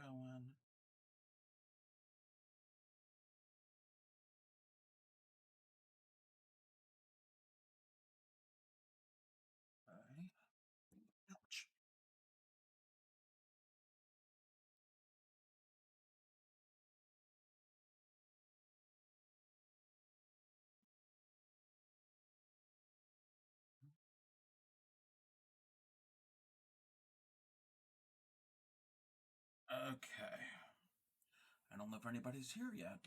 going. Okay. Ouch. Okay. I don't know if anybody's here yet.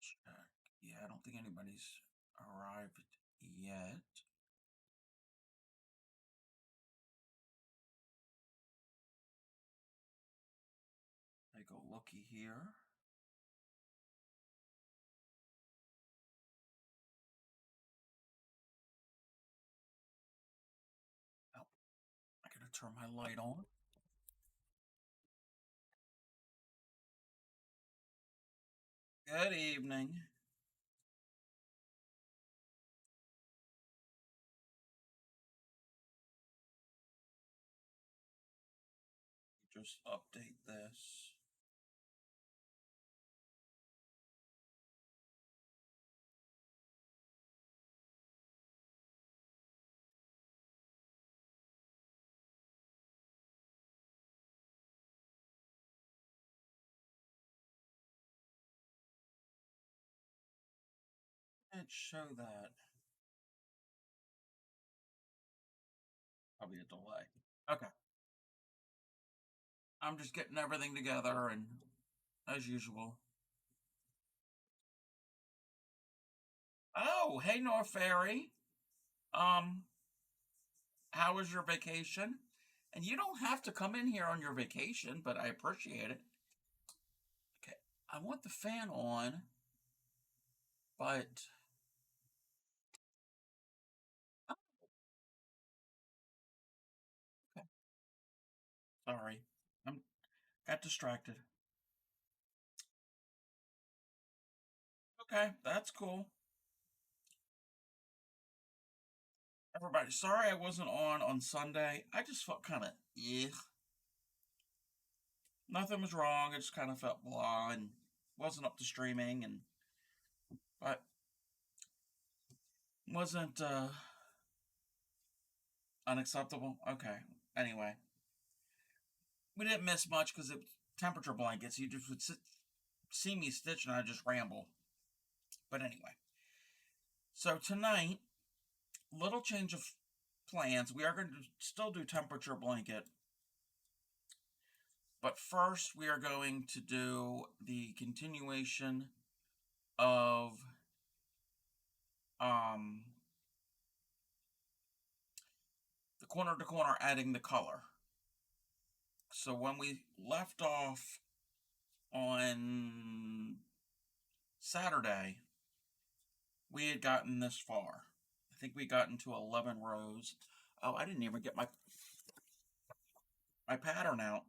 Check. Yeah, I don't think anybody's arrived yet. Take a looky here. Oh, I gotta turn my light on. Good evening. Just update this. Can't show that. Probably a delay. Okay. I'm just getting everything together and as usual. Oh, hey North Fairy. Um, how was your vacation? And you don't have to come in here on your vacation, but I appreciate it. Okay, I want the fan on, but oh, okay. Sorry, I'm got distracted. Okay, that's cool. Everybody, sorry I wasn't on Sunday. I just felt kind of nothing was wrong. I just kind of felt blah and wasn't up to streaming and but wasn't unacceptable. Okay. Anyway, we didn't miss much because it was temperature blankets. You just would see me stitch and I just ramble. But anyway, so tonight, little change of plans. We are going to still do temperature blanket, but first we are going to do the continuation of um the corner to corner, adding the color. So when we left off on Saturday, we had gotten this far. I think we got into 11 rows. Oh, I didn't even get my pattern out.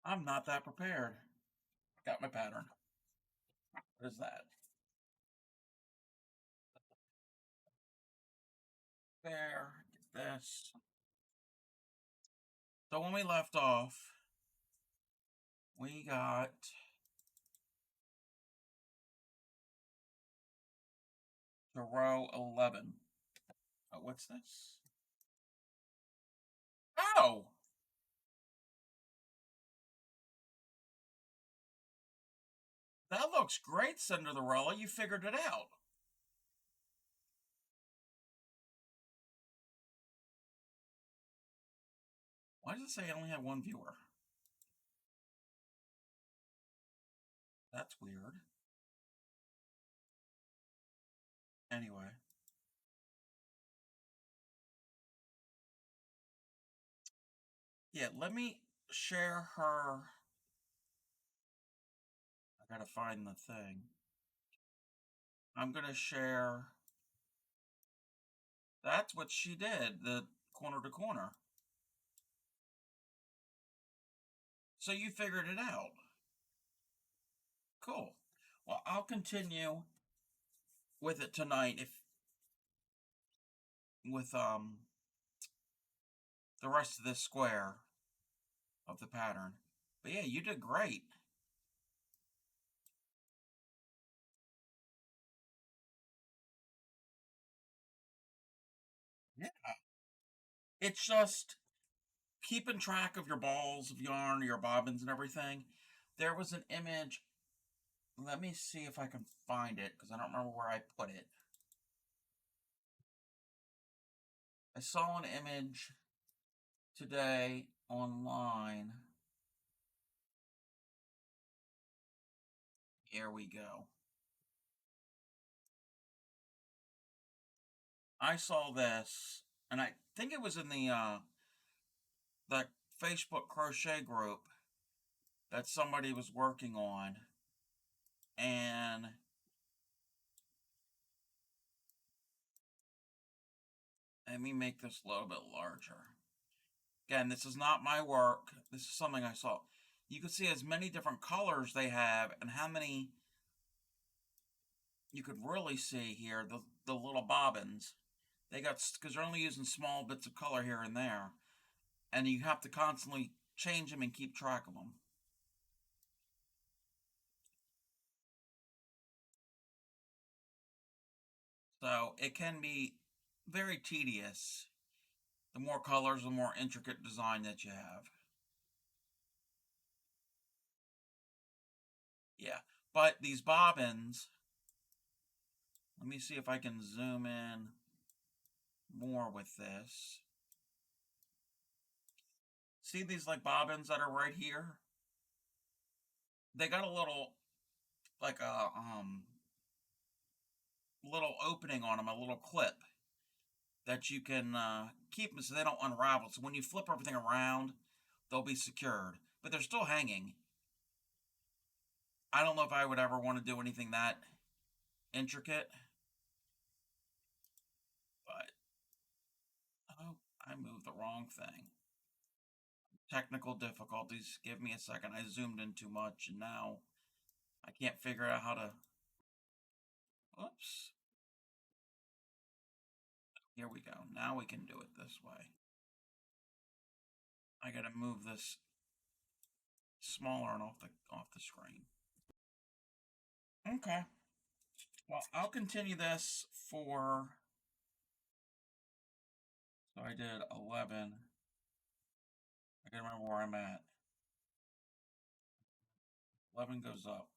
I'm not that prepared. Got my pattern. What is that? There. Get this. So when we left off, we got to row 11. Oh, what's this? Oh! That looks great, Cinderella. You figured it out. Why does it say I only have one viewer? That's weird. Anyway. Yeah, let me share her. I gotta find the thing. I'm gonna share. That's what she did, the corner to corner. So you figured it out. Cool. Well, I'll continue with it tonight if with the rest of this square of the pattern. But yeah, you did great. Yeah. It's just keeping track of your balls of yarn, your bobbins and everything. There was an image. Let me see if I can find it because I don't remember where I put it. I saw an image today online. Here we go. I saw this, and I think it was in the Facebook crochet group that somebody was working on, and let me make this a little bit larger. Again, this is not my work. This is something I saw. You can see as many different colors they have, and how many you could really see here. The little bobbins, they got, because they're only using small bits of color here and there, and you have to constantly change them and keep track of them. So it can be very tedious. The more colors, the more intricate design that you have. Yeah, but these bobbins, let me see if I can zoom in more with this. See these like bobbins that are right here? They got a little, like a little opening on them, a little clip that you can keep them so they don't unravel. So when you flip everything around, they'll be secured, but they're still hanging. I don't know if I would ever want to do anything that intricate, but oh, I moved the wrong thing. Technical difficulties. Give me a second. I zoomed in too much, and now I can't figure out how to. Oops. Here we go. Now we can do it this way. I gotta move this smaller and off the screen. Okay. Well, I'll continue this for. So I did 11. I gotta remember where I'm at. 11 goes up.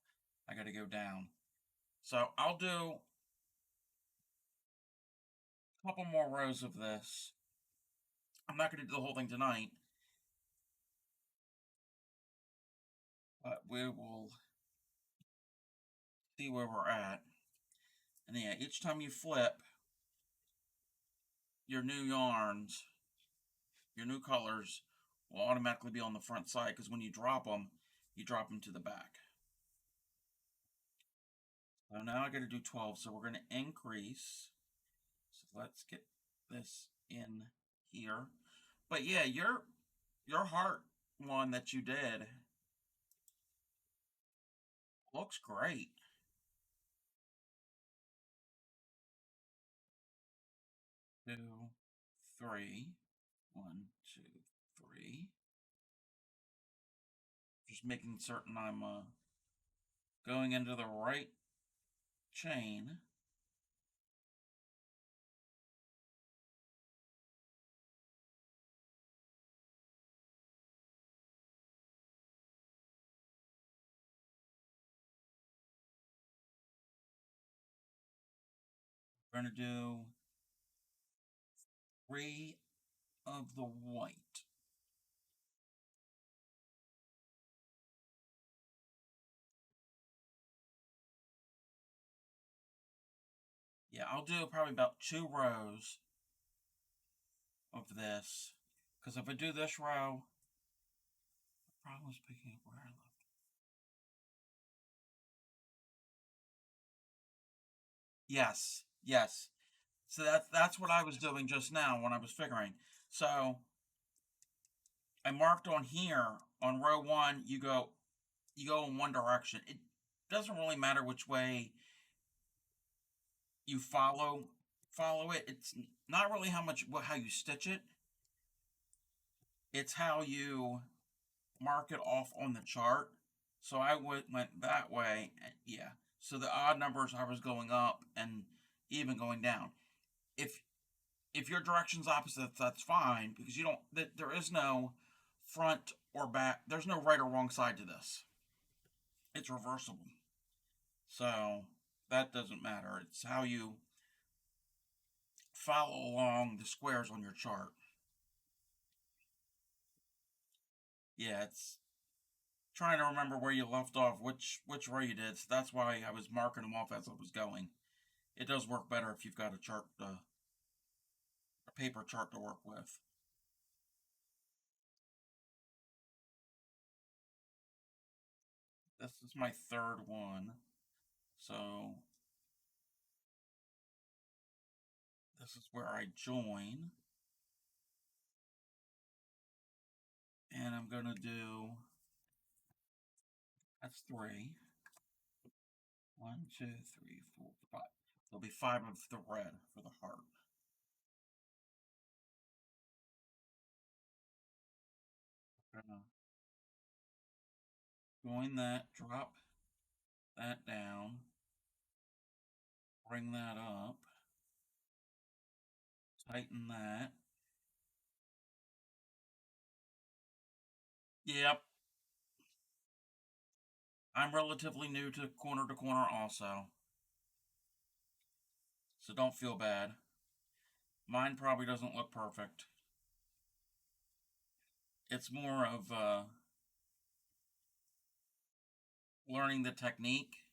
I gotta go down. So I'll do a couple more rows of this. I'm not gonna do the whole thing tonight, but we will see where we're at. And yeah, each time you flip, your new yarns, your new colors will automatically be on the front side because when you drop them to the back. So now I got to do 12, so we're going to increase. So let's get this in here. But yeah, your heart one that you did looks great. 2, 3, 1, 2, 3. Just making certain I'm going into the right chain. We're going to do 3 of the white. Yeah, I'll do probably about 2 rows of this. Because if I do this row, the problem is picking up where I left. Yes, yes. So that's what I was doing just now when I was figuring. So I marked on here on row 1, you go in one direction. It doesn't really matter which way you follow it. It's not really how you stitch it. It's how you mark it off on the chart. So I went that way. Yeah. So the odd numbers I was going up and even going down. If if your direction's opposite, that's fine because you don't. There is no front or back. There's no right or wrong side to this. It's reversible. So that doesn't matter. It's how you follow along the squares on your chart. Yeah, it's trying to remember where you left off, which row you did. So that's why I was marking them off as I was going. It does work better if you've got a chart, a paper chart to work with. This is my third one, so this is where I join, and I'm gonna do. That's three. 1, 2, 3, 4, 5. There'll be 5 of the red for the heart. Gonna join that, drop that down, bring that up, tighten that. Yep, I'm relatively new to corner also, so don't feel bad. Mine probably doesn't look perfect. It's more of learning the technique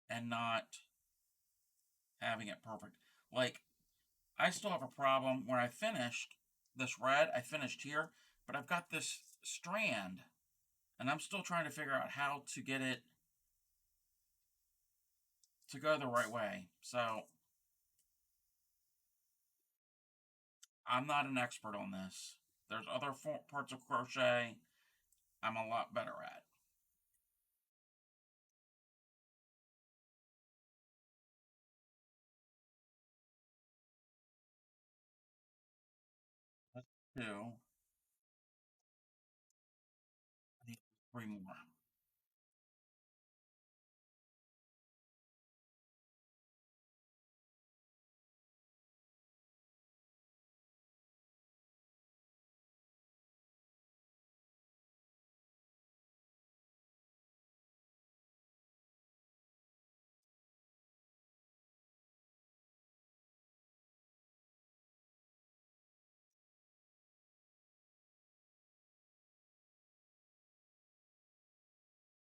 and not having it perfect. Like, I still have a problem when I finished this red, I finished here, but I've got this strand, and I'm still trying to figure out how to get it to go the right way. So, I'm not an expert on this. There's other parts of crochet I'm a lot better at. Let's do. I need 3 more.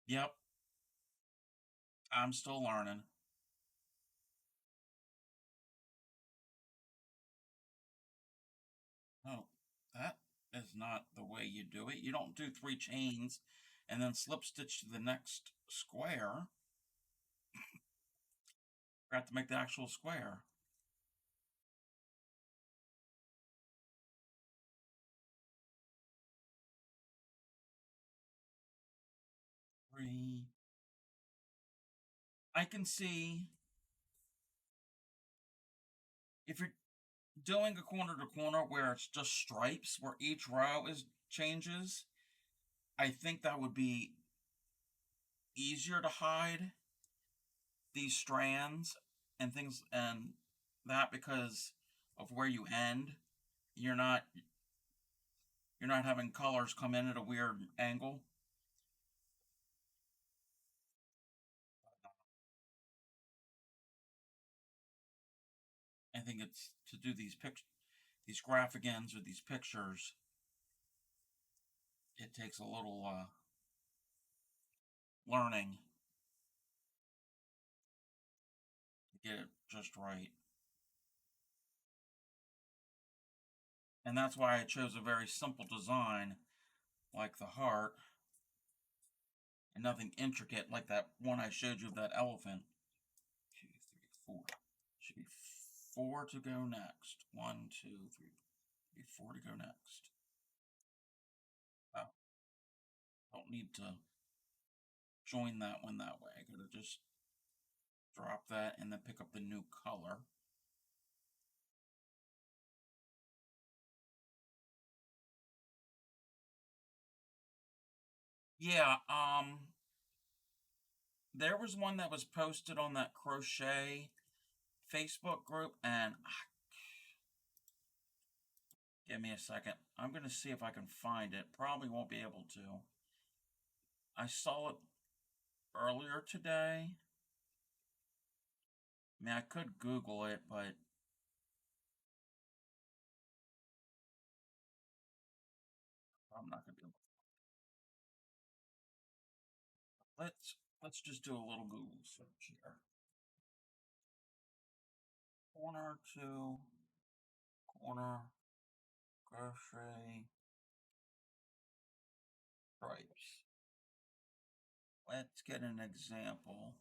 Yep, I'm still learning. Oh, that is not the way you do it. You don't do 3 chains and then slip stitch to the next square. You have to make the actual square. Three. I can see if you're doing a corner to corner where it's just stripes, where each row is changes, I think that would be easier to hide these strands and things and that because of where you end. You're not you're not having colors come in at a weird angle. I think it's to do these graphic ends or these pictures. It takes a little learning to get it just right. And that's why I chose a very simple design like the heart and nothing intricate like that one I showed you of that elephant. 2, 3, 4. Should be 4 to go next. 1, 2, 3. Be 4 to go next. Oh, don't need to join that one that way. I gotta just drop that and then pick up the new color. Yeah, there was one that was posted on that crochet Facebook group, and give me a second. I'm going to see if I can find it. Probably won't be able to. I saw it earlier today. I mean, I could Google it, but I'm not going to be able to. Let's just do a little Google search here. Corner to corner crochet stripes. Let's get an example.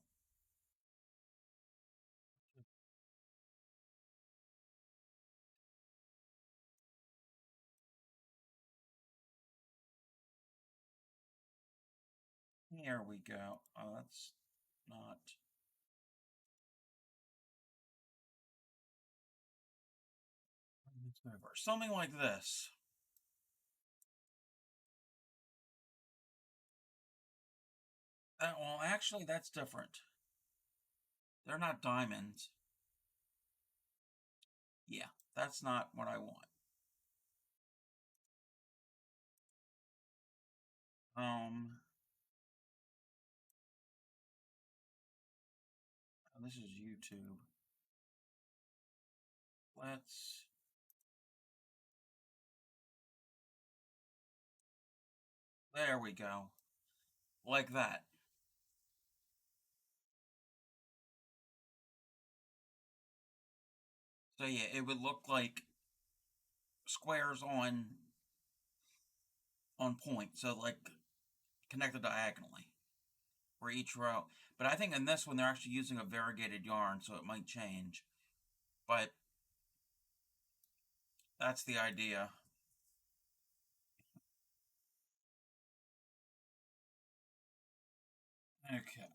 Here we go. That's not. Something like this. Well, actually, that's different. They're not diamonds. Yeah, that's not what I want. This is YouTube. Let's. There we go. Like that. So yeah, it would look like squares on point. So like connected diagonally for each row. But I think in this one they're actually using a variegated yarn, so it might change. But that's the idea. Okay.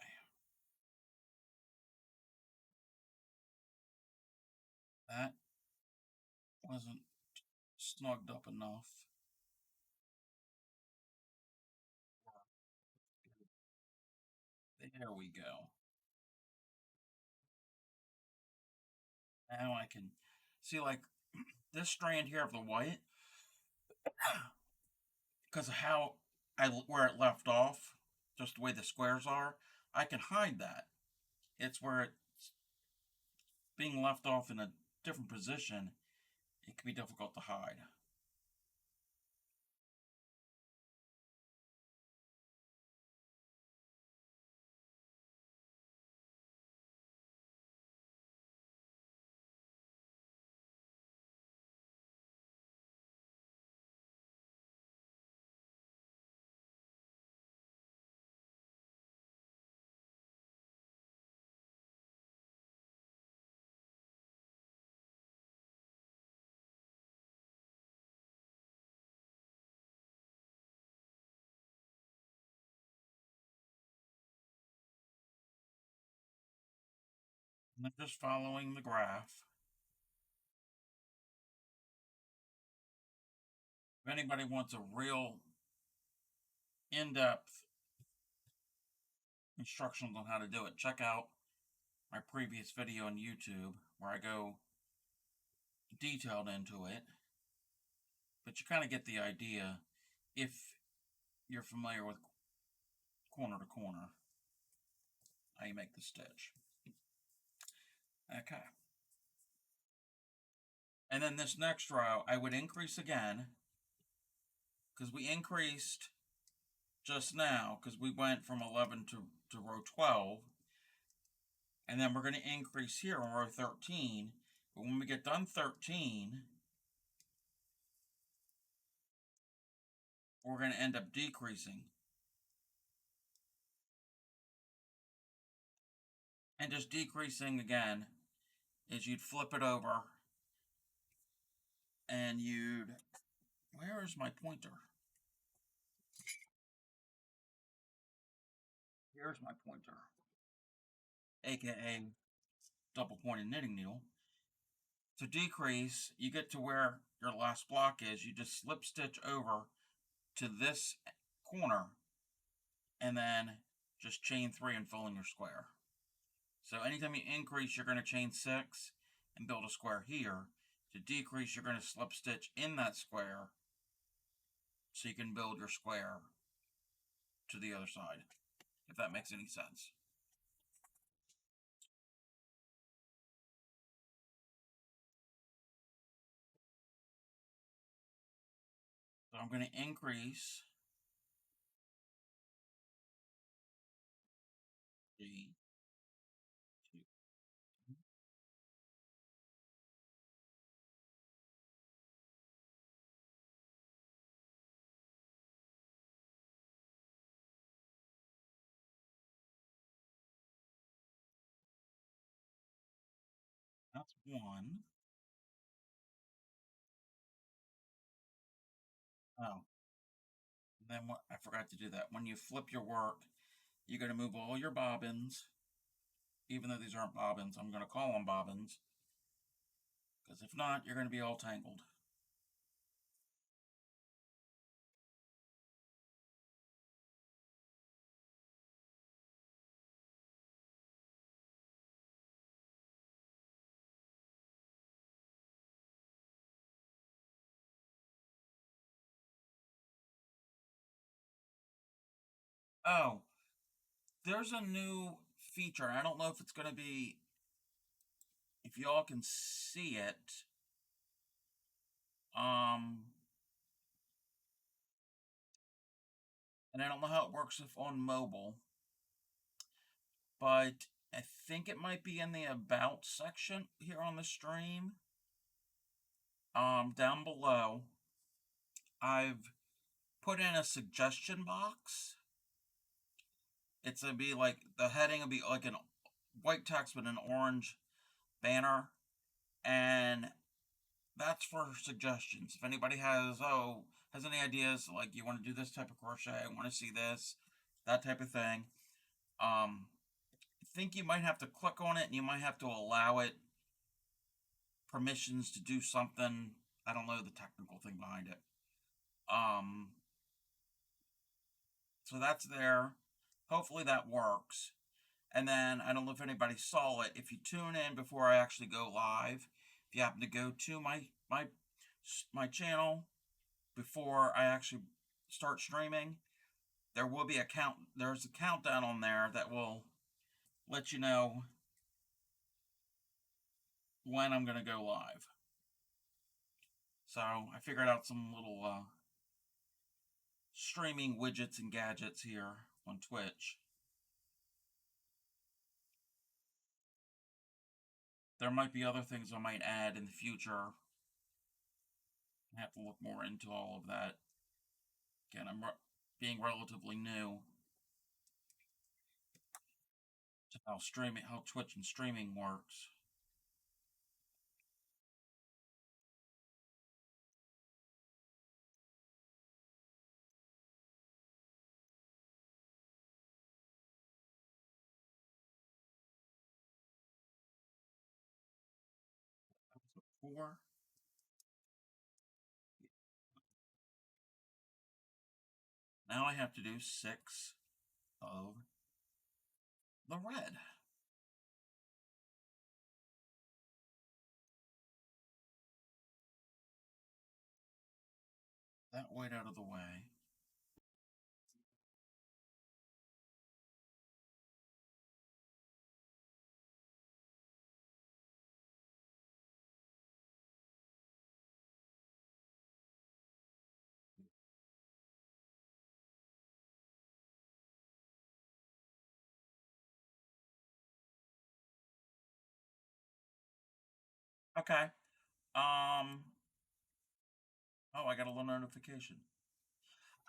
That wasn't snugged up enough. There we go. Now I can see like this strand here of the white, because of how where it left off, just the way the squares are, I can hide that. It's where it's being left off in a different position, it can be difficult to hide. And I'm just following the graph. If anybody wants a real in-depth instructions on how to do it, check out my previous video on YouTube where I go detailed into it. But you kind of get the idea if you're familiar with corner to corner, how you make the stitch. Okay. And then this next row, I would increase again, because we increased just now, because we went from 11 to row 12. And then we're going to increase here on row 13. But when we get done 13, we're going to end up decreasing. And just decreasing again is you'd flip it over and you'd, where is my pointer? Here's my pointer, aka double pointed knitting needle. To decrease, you get to where your last block is, you just slip stitch over to this corner and then just chain 3 and fill in your square. So anytime you increase, you're going to chain 6 and build a square here. To decrease, you're going to slip stitch in that square so you can build your square to the other side, if that makes any sense. So I'm going to increase the 2. That's 1. Oh, then what? I forgot to do that. When you flip your work, you're going to move all your bobbins. Even though these aren't bobbins, I'm going to call them bobbins, because if not, you're going to be all tangled. Oh, there's a new feature. I don't know if it's going to be, if y'all can see it. And I don't know how it works if on mobile, but I think it might be in the about section here on the stream. Down below, I've put in a suggestion box. It's gonna be like, the heading will be like an white text with an orange banner, and that's for suggestions. If anybody has any ideas, like you want to do this type of crochet, want to see this, that type of thing, I think you might have to click on it and you might have to allow it permissions to do something. I don't know the technical thing behind it. So that's there. Hopefully that works. And then I don't know if anybody saw it. If you tune in before I actually go live, if you happen to go to my channel before I actually start streaming, there will be there's a countdown on there that will let you know when I'm going to go live. So I figured out some little streaming widgets and gadgets here on Twitch. There might be other things I might add in the future. I have to look more into all of that. Again, I'm being relatively new to how Twitch and streaming works. So 4. Now I have to do 6 of the red. That white out of the way. Okay. Oh, I got a little notification.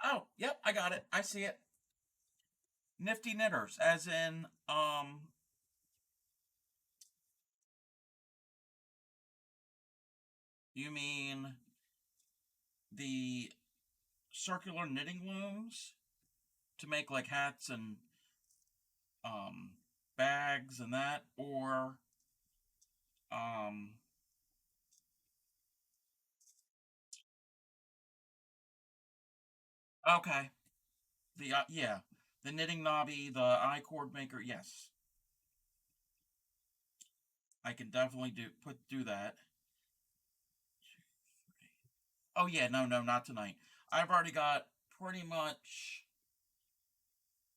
Oh, yep, I got it. I see it. Nifty Knitters, as in, you mean the circular knitting looms to make like hats and bags and that, or okay, the yeah, The knitting knobby, the I-cord maker, yes. I can definitely do that. Oh yeah, no, not tonight. I've already got pretty much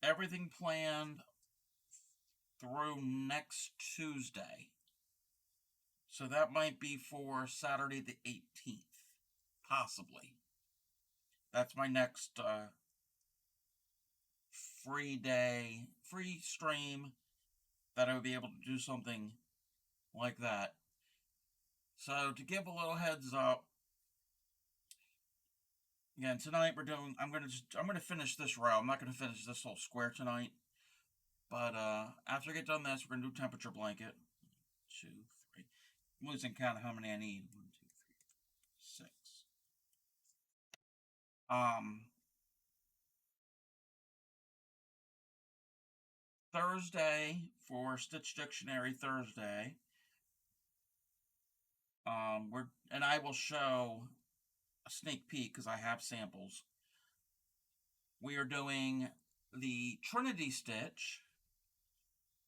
everything planned through next Tuesday. So that might be for Saturday the 18th, possibly. That's my next free day, free stream that I would be able to do something like that. So to give a little heads up, again tonight I'm gonna finish this row. I'm not gonna finish this whole square tonight, but after I get done this, we're gonna do temperature blanket. 2, 3. I'm losing count of how many I need. 1, 2, 3, 6. Thursday for Stitch Dictionary Thursday. And I will show a sneak peek because I have samples. We are doing the Trinity stitch,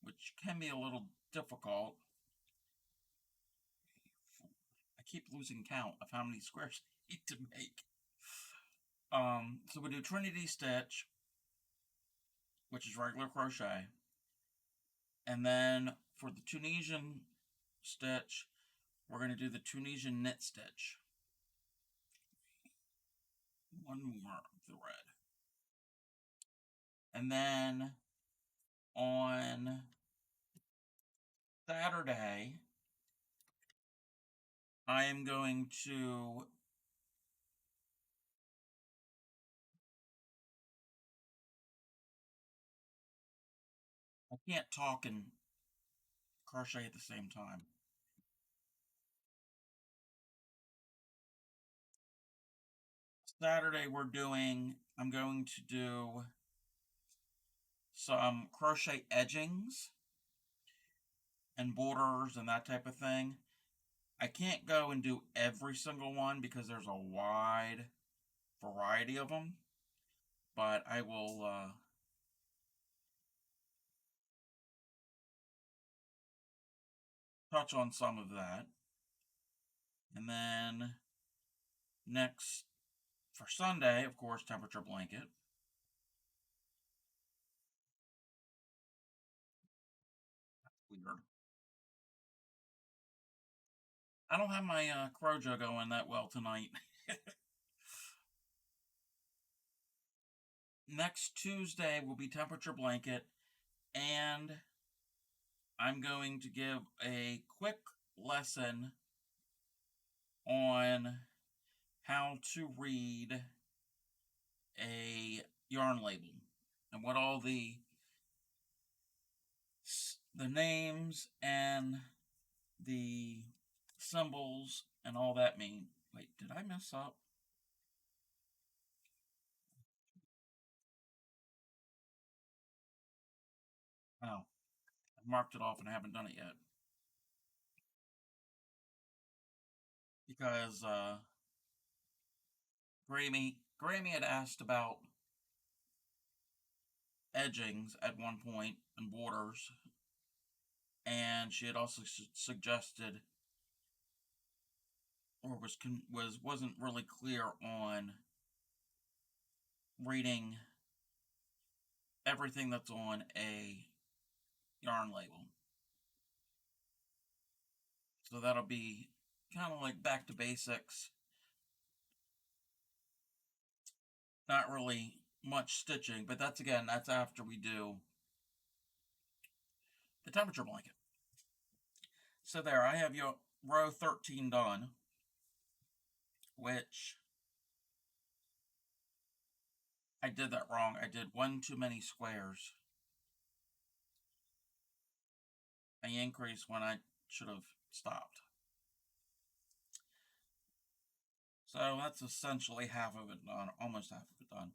which can be a little difficult. I keep losing count of how many squares I need to make. So we do Trinity stitch, which is regular crochet, and then for the Tunisian stitch, we're going to do the Tunisian knit stitch. One more thread. And then on Saturday, I am going to I can't talk and crochet at the same time. Saturday I'm going to do some crochet edgings and borders and that type of thing. I can't go and do every single one because there's a wide variety of them, but I will touch on some of that. And then next for Sunday, of course, temperature blanket. Weird. I don't have my Crojo going that well tonight. Next Tuesday will be temperature blanket, and I'm going to give a quick lesson on how to read a yarn label and what all the names and the symbols and all that mean. Wait, did I mess up? Oh, I marked it off and I haven't done it yet. Because Grammy had asked about edgings at one point and borders, and she had also suggested, or wasn't really clear on reading everything that's on a yarn label. So that'll be kind of like back to basics. Not really much stitching, but that's after we do the temperature blanket. So there, I have your row 13 done, which I did that wrong. I did one too many squares. I increased when I should have stopped. So that's essentially half of it done, almost half of it done.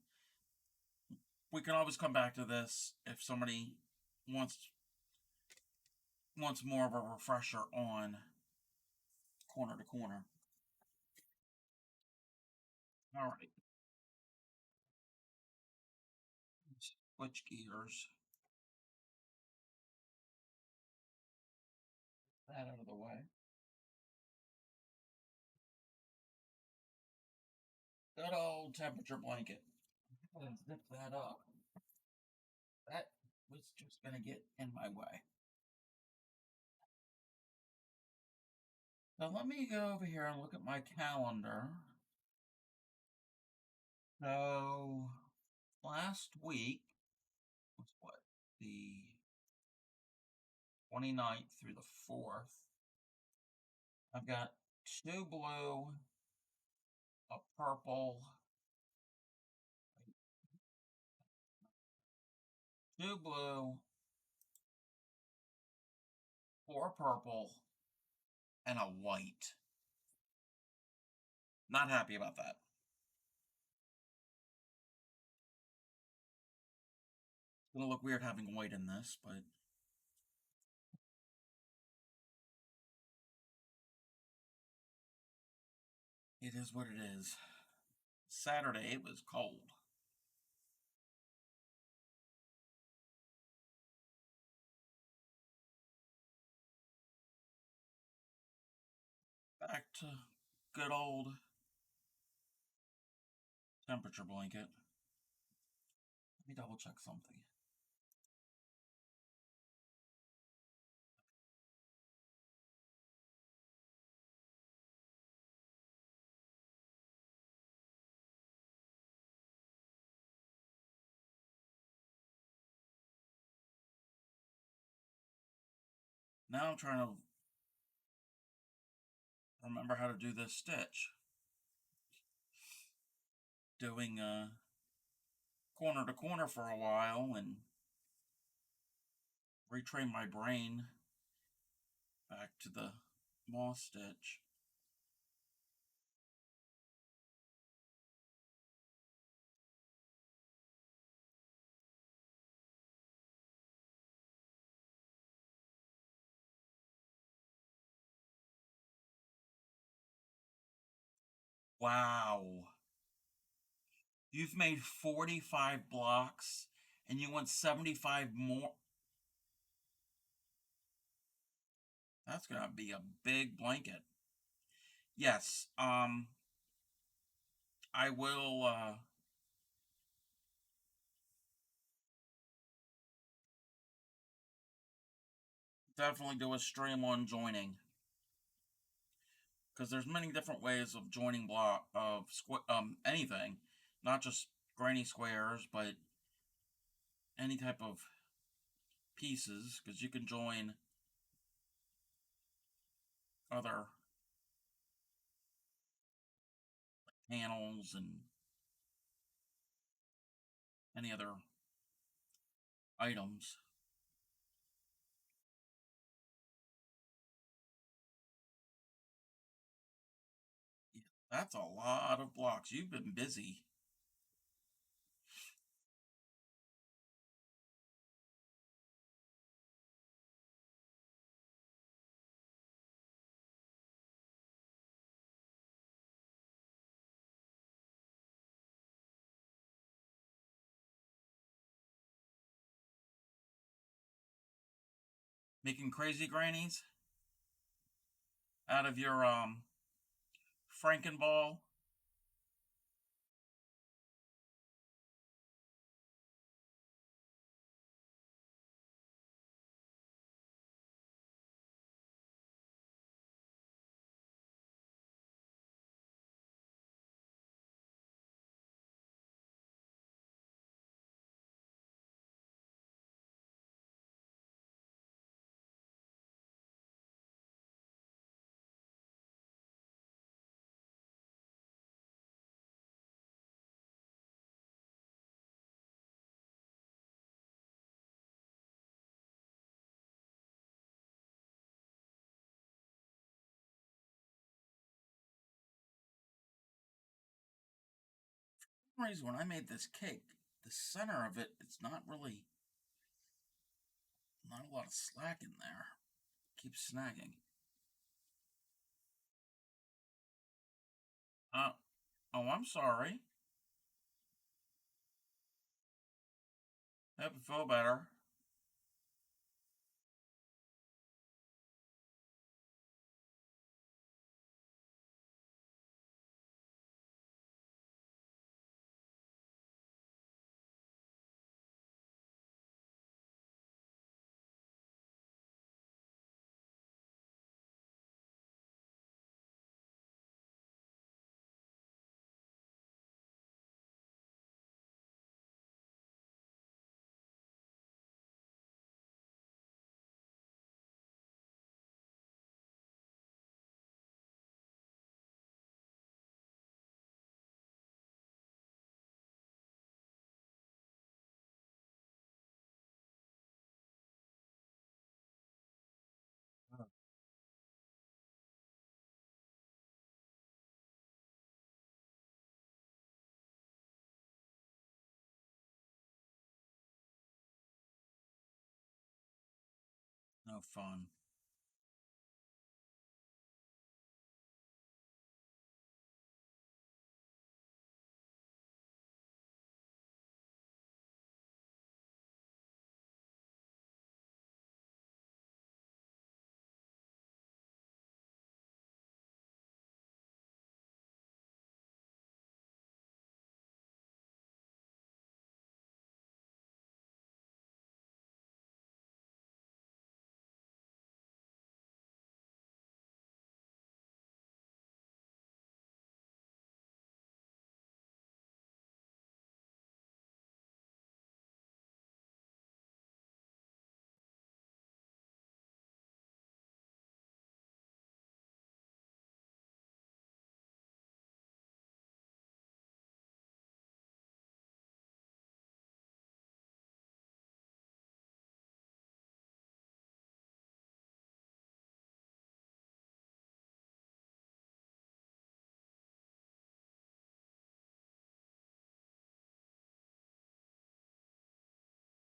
We can always come back to this if somebody wants more of a refresher on corner to corner. All right. switch gears. That out of the way. Good old temperature blanket. I'm gonna zip that up. That was just gonna get in my way. Now let me go over here and look at my calendar. So last week was what? The 29th through the 4th. I've got 2 blue, a purple, 2 blue, 4 purple, and a white. Not happy about that. It's gonna look weird having white in this, but it is what it is. Saturday, it was cold. Back to good old temperature blanket. Let me double check something. Now I'm trying to remember how to do this stitch. Doing corner to corner for a while and retrain my brain back to the moss stitch. Wow. You've made 45 blocks and you want 75 more. That's going to be a big blanket. Yes, I will definitely do a stream on joining. Because there's many different ways of joining block of anything, not just granny squares, but any type of pieces, because you can join other panels and any other items. Yeah, that's a lot of blocks. You've been busy. Making crazy grannies out of your Frankenball. For some reason, when I made this cake, the center of it, it's not really, not a lot of slack in there. Keeps snagging. Oh, I'm sorry. Hope you feel better. No fun.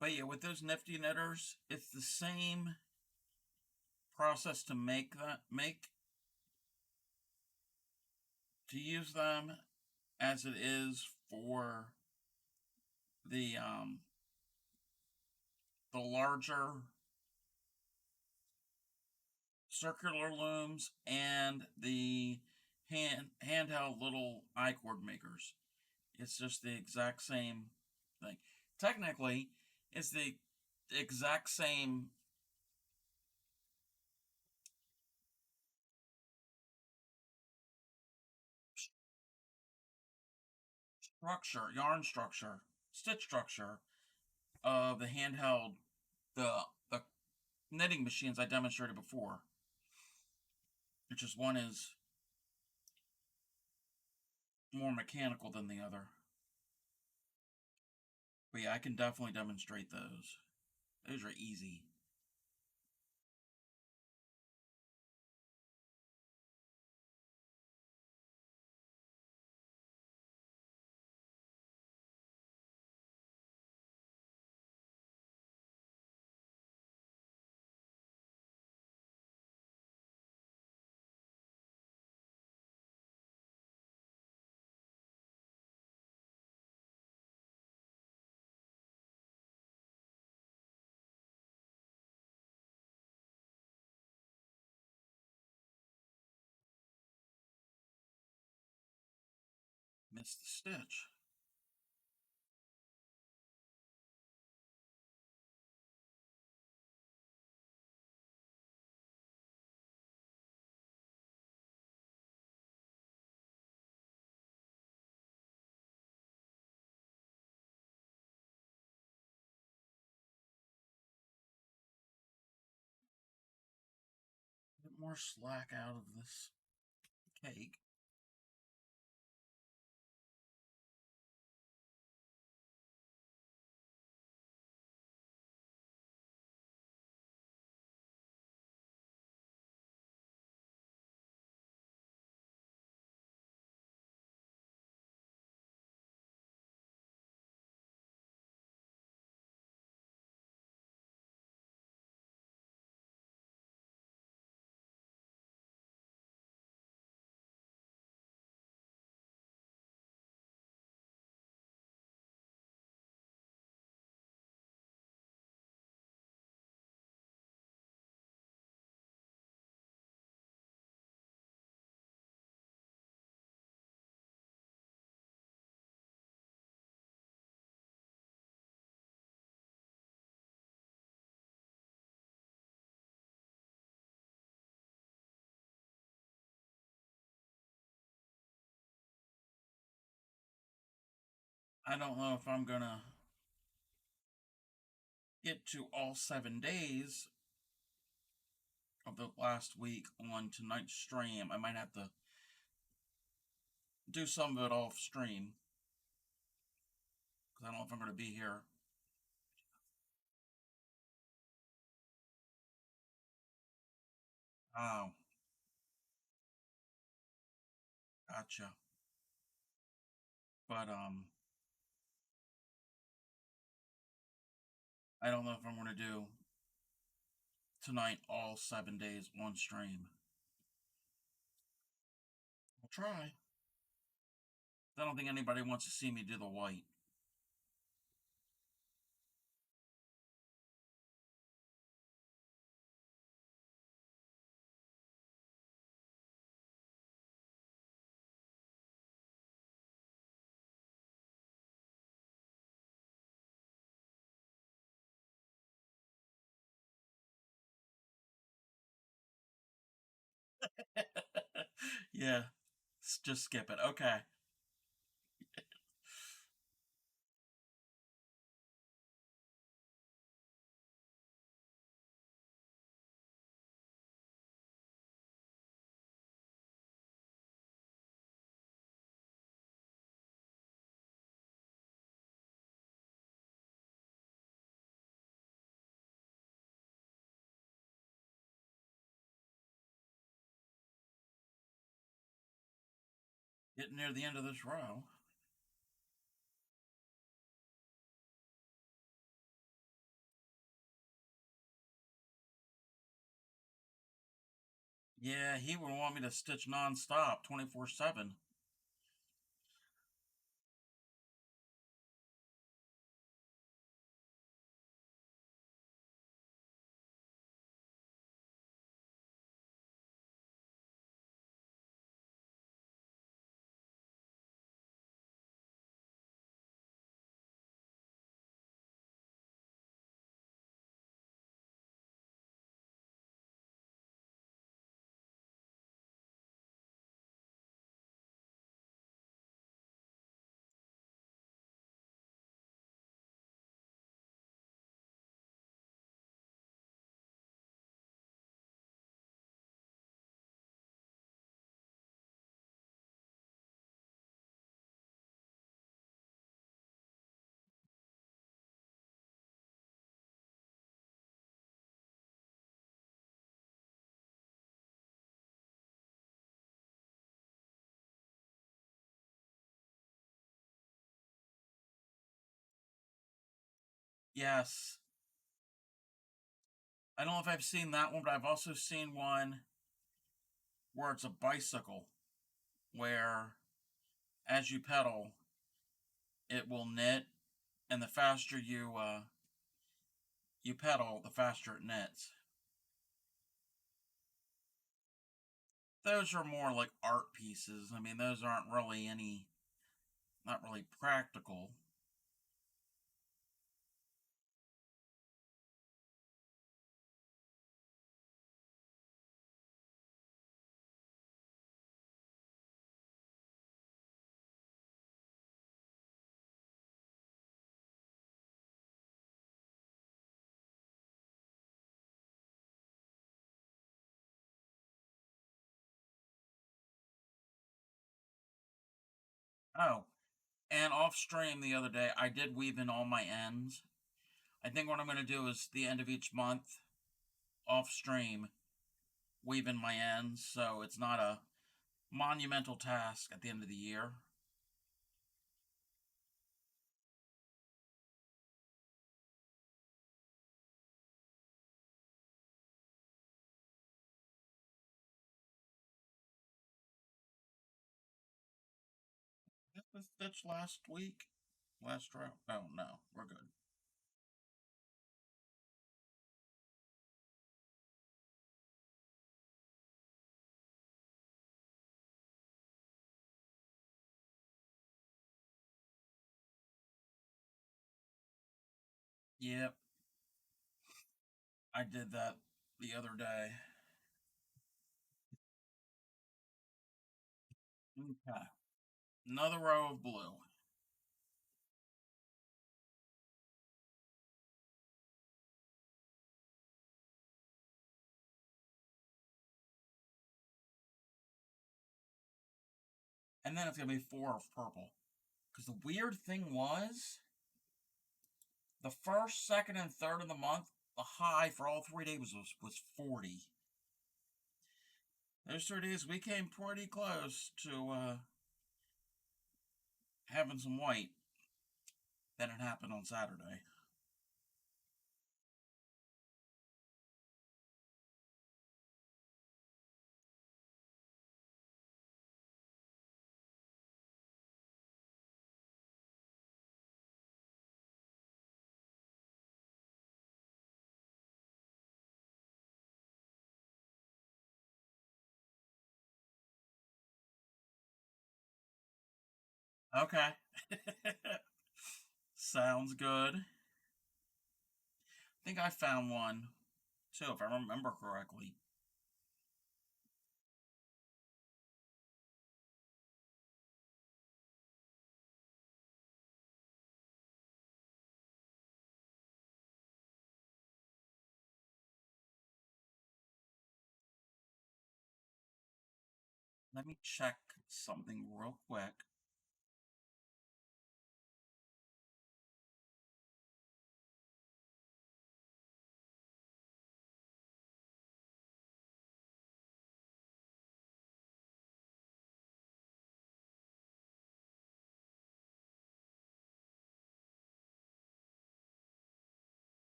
But yeah, with those nifty knitters, it's the same process to make to use them as it is for the the larger circular looms and the handheld little I-cord makers. It's just the exact same thing. Technically, it's the exact same structure, yarn structure, stitch structure of the handheld, the knitting machines I demonstrated before. Which is one is more mechanical than the other. But yeah, I can definitely demonstrate those. Those are easy. Missed the stitch. Get more slack out of this cake. I don't know if I'm gonna get to all 7 days of the last week on tonight's stream. I might have to do some of it off stream because I don't know if I'm going to be here. Oh, gotcha. But I don't know if I'm going to do tonight all 7 days on stream. I'll try. I don't think anybody wants to see me do the white. Yeah, just skip it. Okay. Getting near the end of this row. Yeah, he would want me to stitch non-stop 24/7. Yes. I don't know if I've seen that one, but I've also seen one where it's a bicycle, where as you pedal, it will knit, and the faster you pedal, the faster it knits. Those are more like art pieces. I mean, those aren't really not really practical. Oh, and off stream the other day, I did weave in all my ends. I think what I'm going to do is the end of each month, off stream, weave in my ends so it's not a monumental task at the end of the year. Did this stitch last week? Last row? Oh, no. We're good. Yep. I did that the other day. Okay. Another row of blue. and then it's going to be 4 of purple. Because the weird thing was, the first, second, and third of the month, the high for all 3 days was 40. Those 3 days we came pretty close to having some white. Then it happened on Saturday. Okay. Sounds good. I think I found one, too, if I remember correctly. Let me check something real quick.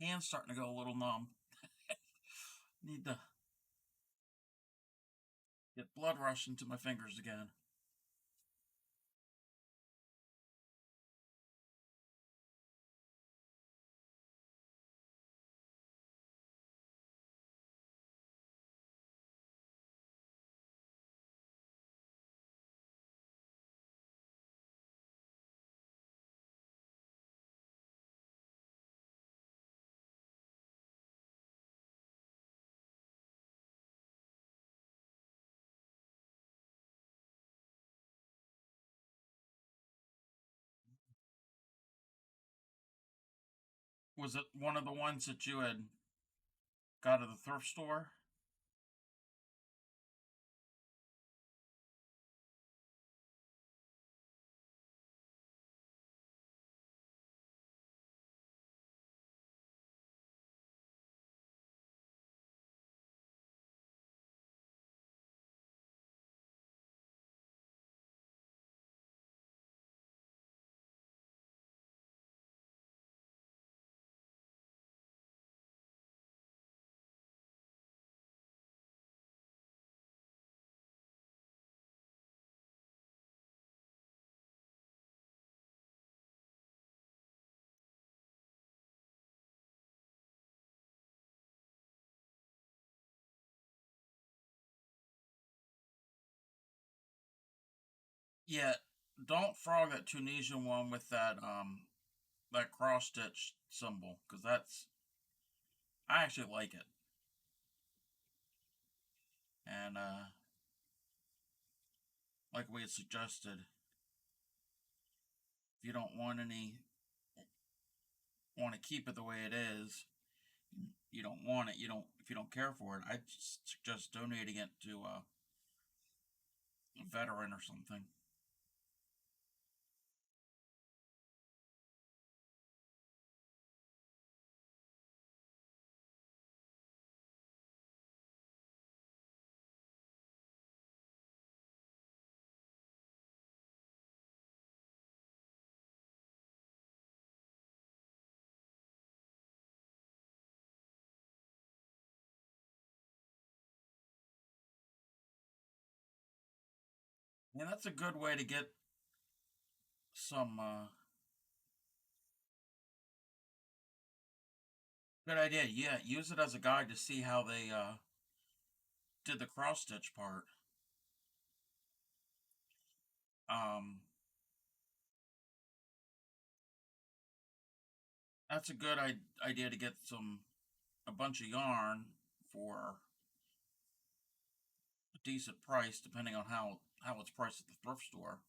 Hand's starting to go a little numb. Need to get blood rushing to my fingers again. Was it one of the ones that you had got at the thrift store? Yeah, don't frog that Tunisian one with that cross stitch symbol, because that's, I actually like it. And like we had suggested, if you don't want to keep it the way it is, you don't want it, you don't, if you don't care for it, I just suggest donating it to a veteran or something. And that's a good way to get some good idea. Yeah, use it as a guide to see how they did the cross stitch part. Um, That's a good idea to get a bunch of yarn for a decent price, depending on how it's priced at the thrift store.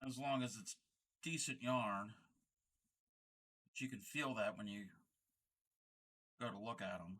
As long as it's decent yarn, but you can feel that when you go to look at them.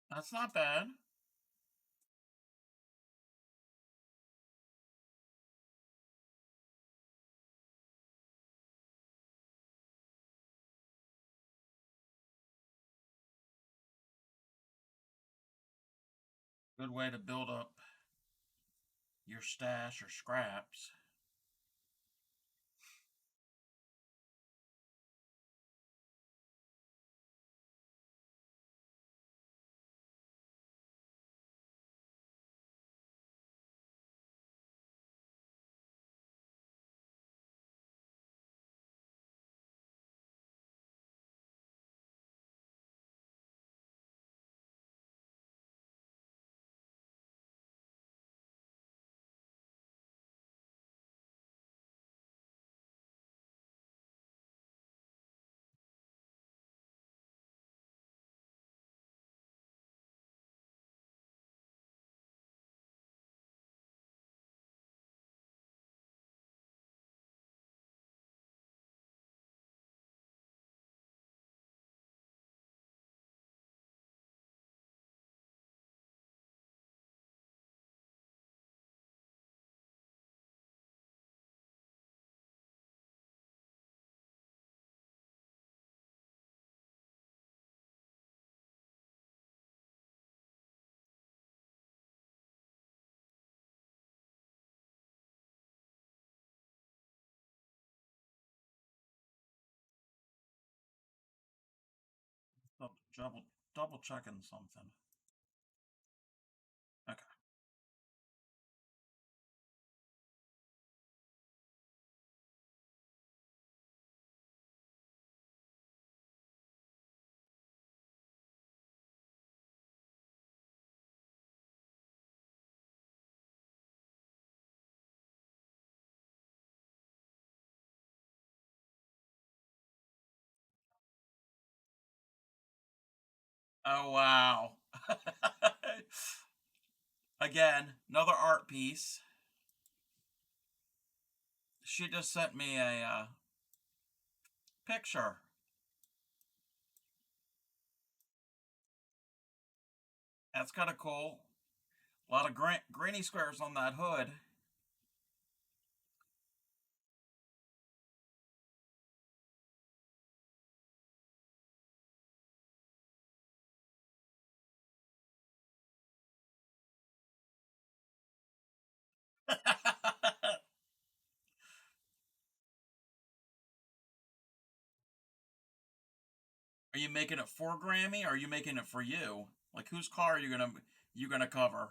That's not bad. Good way to build up your stash or scraps. Double checking something. Okay. Oh wow. Again, another art piece. She just sent me a picture. That's kind of cool. A lot of granny squares on that hood. Are you making it for Grammy or are you making it for you? Like whose car are you gonna cover?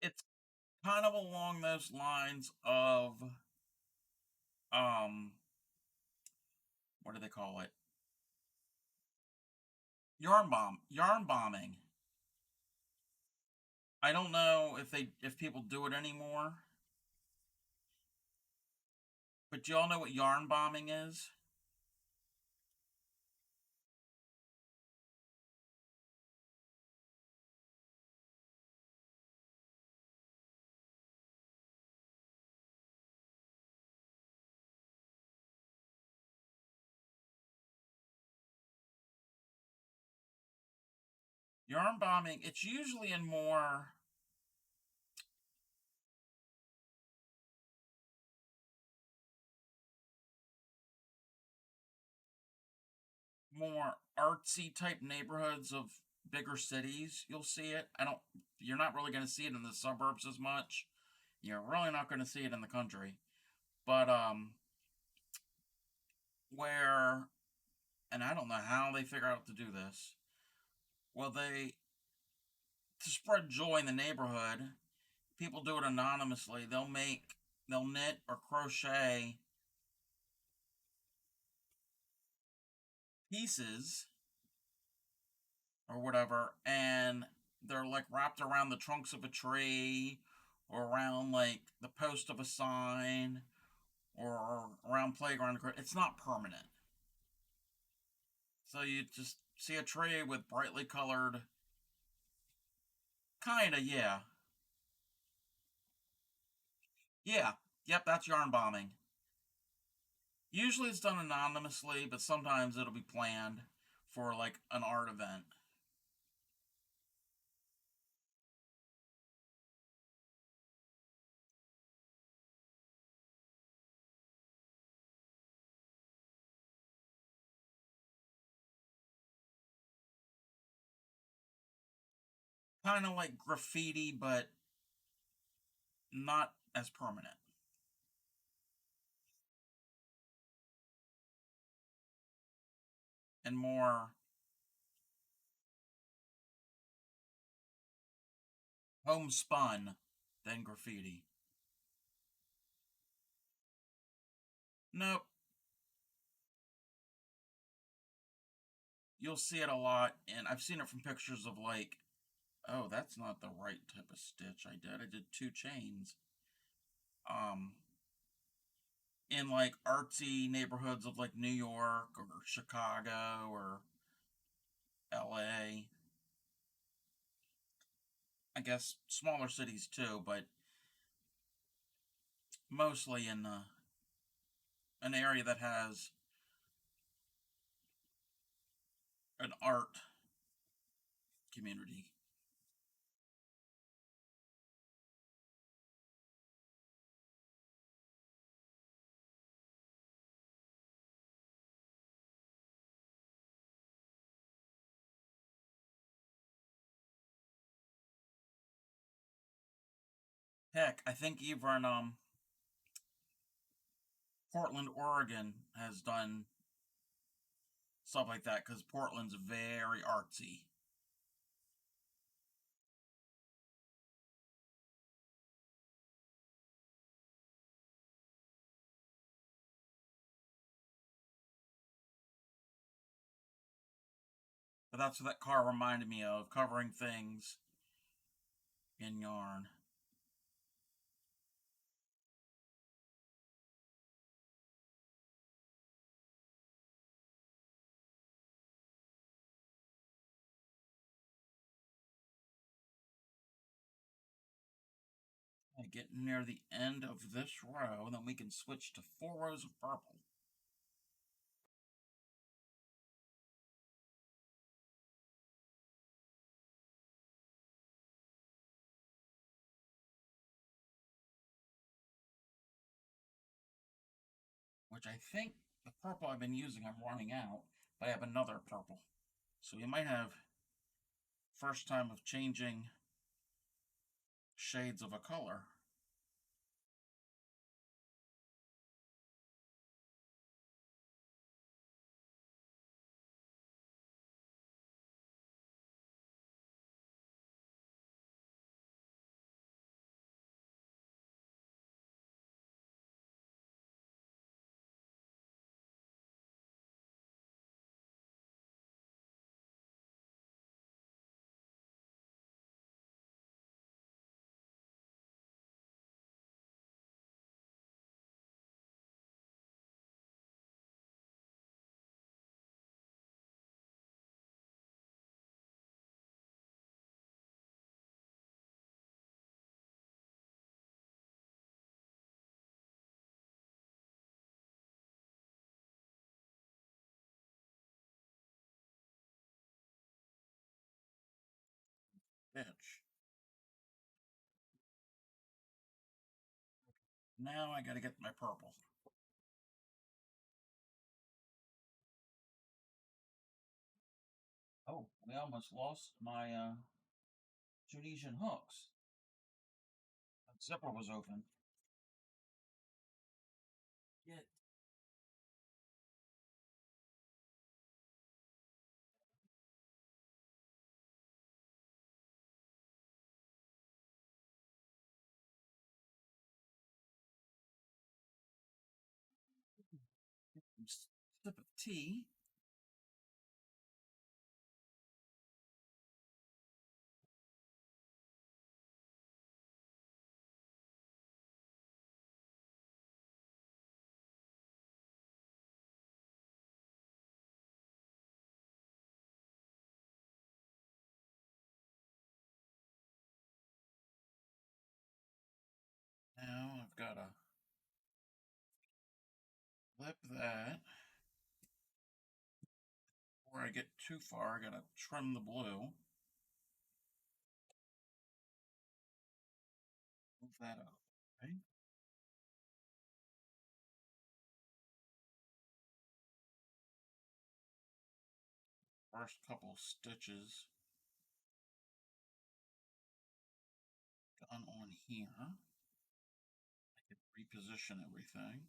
It's kind of along those lines of um what do they call it? Yarn bombing. I don't know if people do it anymore, but do y'all know what yarn bombing is? Yarn bombing, it's usually in more artsy type neighborhoods of bigger cities. You'll see it. You're not really going to see it in the suburbs as much. You're really not going to see it in the country. But where, and I don't know how they figure out to do this. Well, to spread joy in the neighborhood, people do it anonymously. They'll knit or crochet pieces or whatever, and they're like wrapped around the trunks of a tree or around like the post of a sign or around playground. It's not permanent. So you just see a tree with brightly colored, kinda, yeah. Yeah, yep, that's yarn bombing. Usually it's done anonymously, but sometimes it'll be planned for like an art event. Kind of like graffiti, but not as permanent and more homespun than graffiti. Nope, you'll see it a lot, and I've seen it from pictures of like, oh, that's not the right type of stitch I did. I did two chains. Um, in like artsy neighborhoods of like New York or Chicago or LA. I guess smaller cities too, but mostly in an area that has an art community. Heck, I think even Portland, Oregon has done stuff like that because Portland's very artsy. But that's what that car reminded me of, covering things in yarn. Getting near the end of this row, then we can switch to 4 rows of purple. Which I think the purple I've been using I'm running out, but I have another purple. So we might have first time of changing shades of a color. stitch. Now I gotta get my purple. Oh, we almost lost my Tunisian hooks. That zipper was open. Get some sip of tea. Now I've got to flip that. Before I get too far, I gotta trim the blue. Move that up. Okay. First couple stitches done on here. I can reposition everything.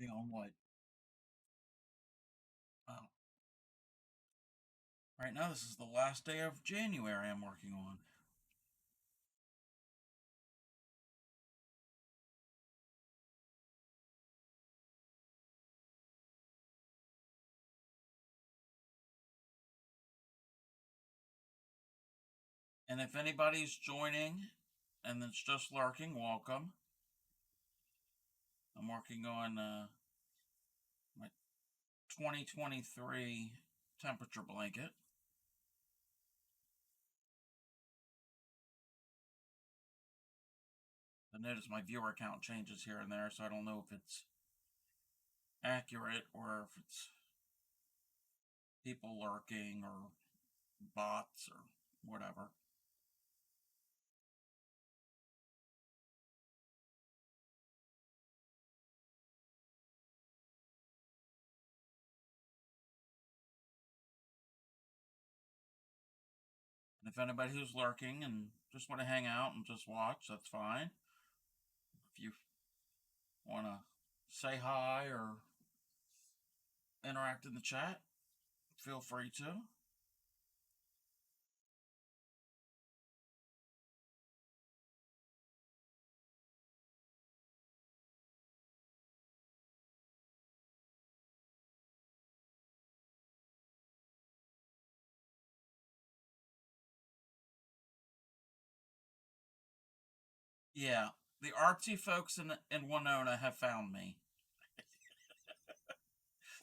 On what? Oh. Right now, this is the last day of January I'm working on. And if anybody's joining and it's just lurking, welcome. I'm working on my 2023 temperature blanket. I notice my viewer count changes here and there, so I don't know if it's accurate or if it's people lurking or bots or whatever. And if anybody who's lurking and just want to hang out and just watch, that's fine. If you want to say hi or interact in the chat, feel free to. Yeah, the artsy folks in Winona have found me.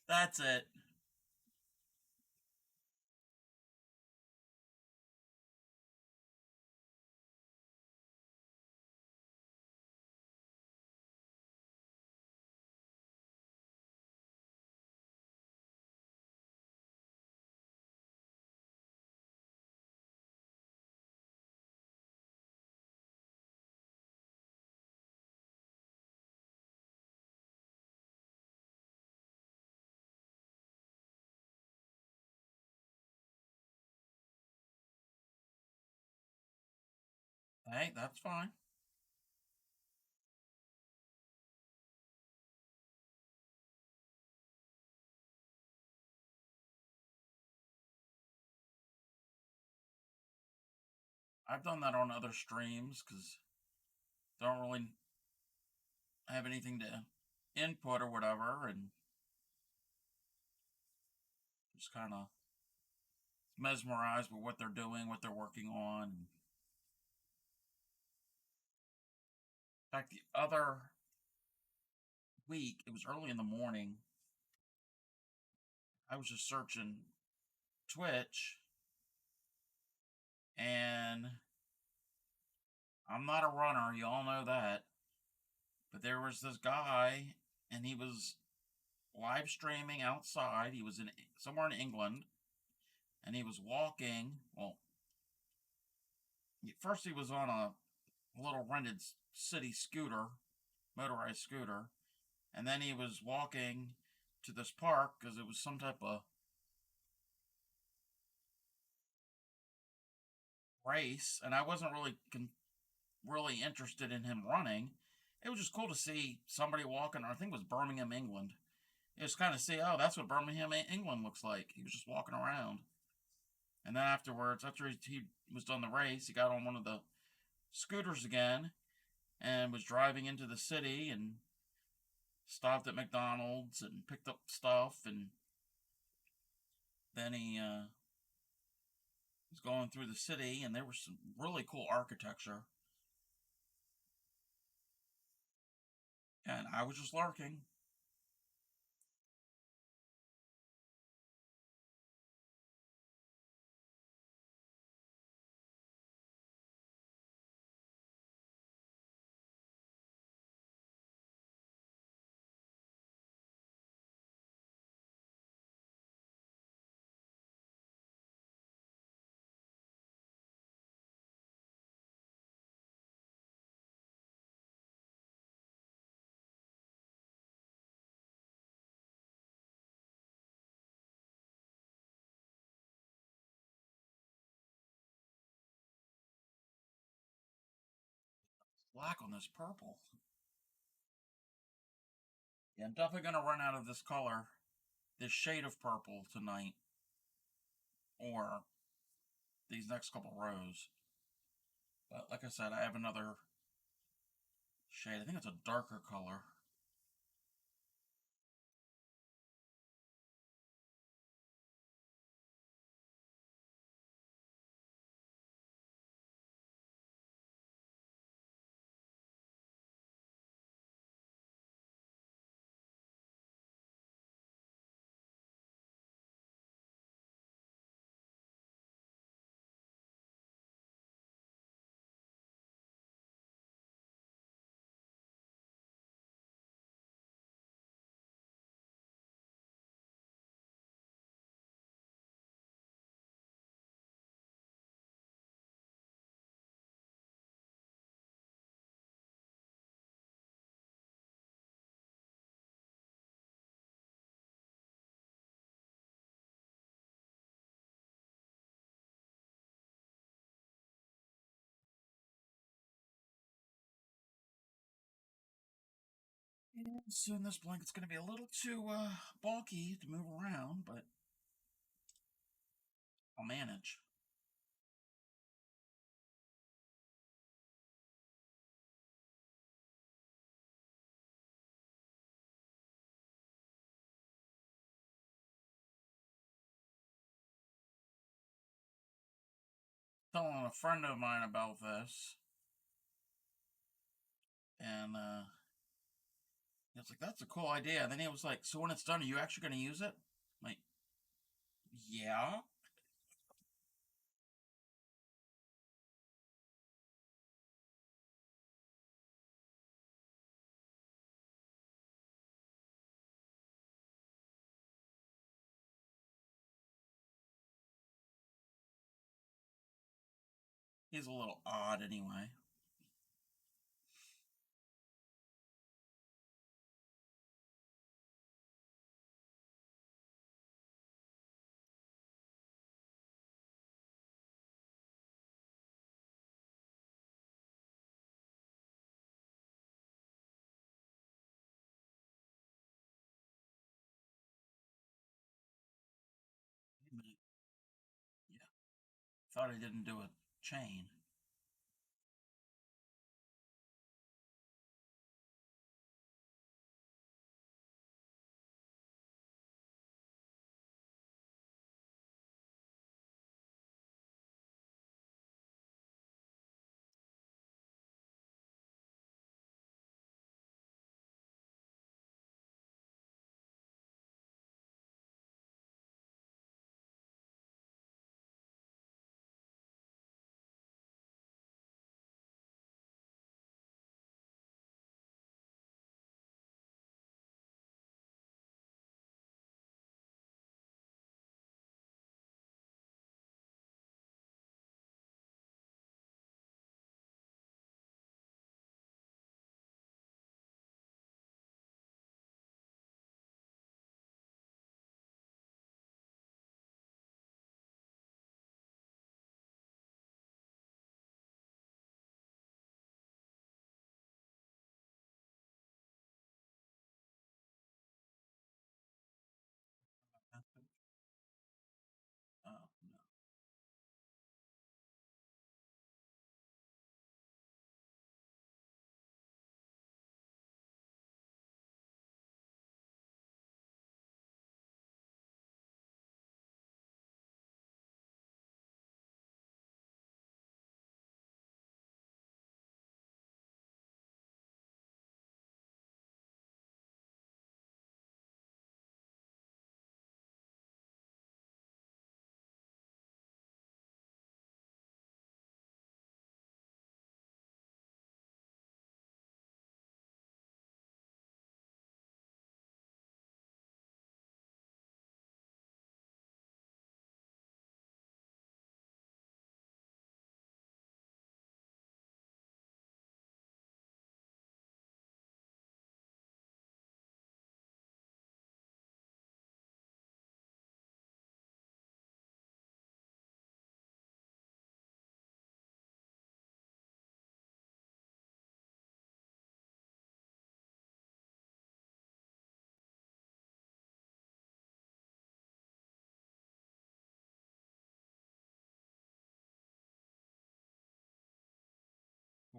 That's it. Hey, that's fine. I've done that on other streams because don't really have anything to input or whatever, and just kind of mesmerized with what they're doing, what they're working on. In fact, the other week, it was early in the morning, I was just searching Twitch, and I'm not a runner, you all know that, but there was this guy, and he was live streaming outside. He was in somewhere in England, and he was walking. Well, first he was on a little rented city scooter, motorized scooter, and then he was walking to this park because it was some type of race, and I wasn't really interested in him running. It was just cool to see somebody walking. I think it was Birmingham, England. It was kind of see, oh, that's what Birmingham, England looks like. He was just walking around, and then afterwards, after he was done the race, he got on one of the scooters again and was driving into the city and stopped at McDonald's and picked up stuff, and then he was going through the city, and there was some really cool architecture, and I was just lurking. Black on this purple. Yeah, I'm definitely gonna run out of this color, this shade of purple tonight, or these next couple rows. But like I said, I have another shade. I think it's a darker color. And soon this blanket's gonna be a little too bulky to move around, but I'll manage. Telling a friend of mine about this, and he was like, "That's a cool idea." And then he was like, "So when it's done, are you actually going to use it?" I'm like, yeah. He's a little odd anyway. Wait a minute. Yeah, thought I didn't do a chain.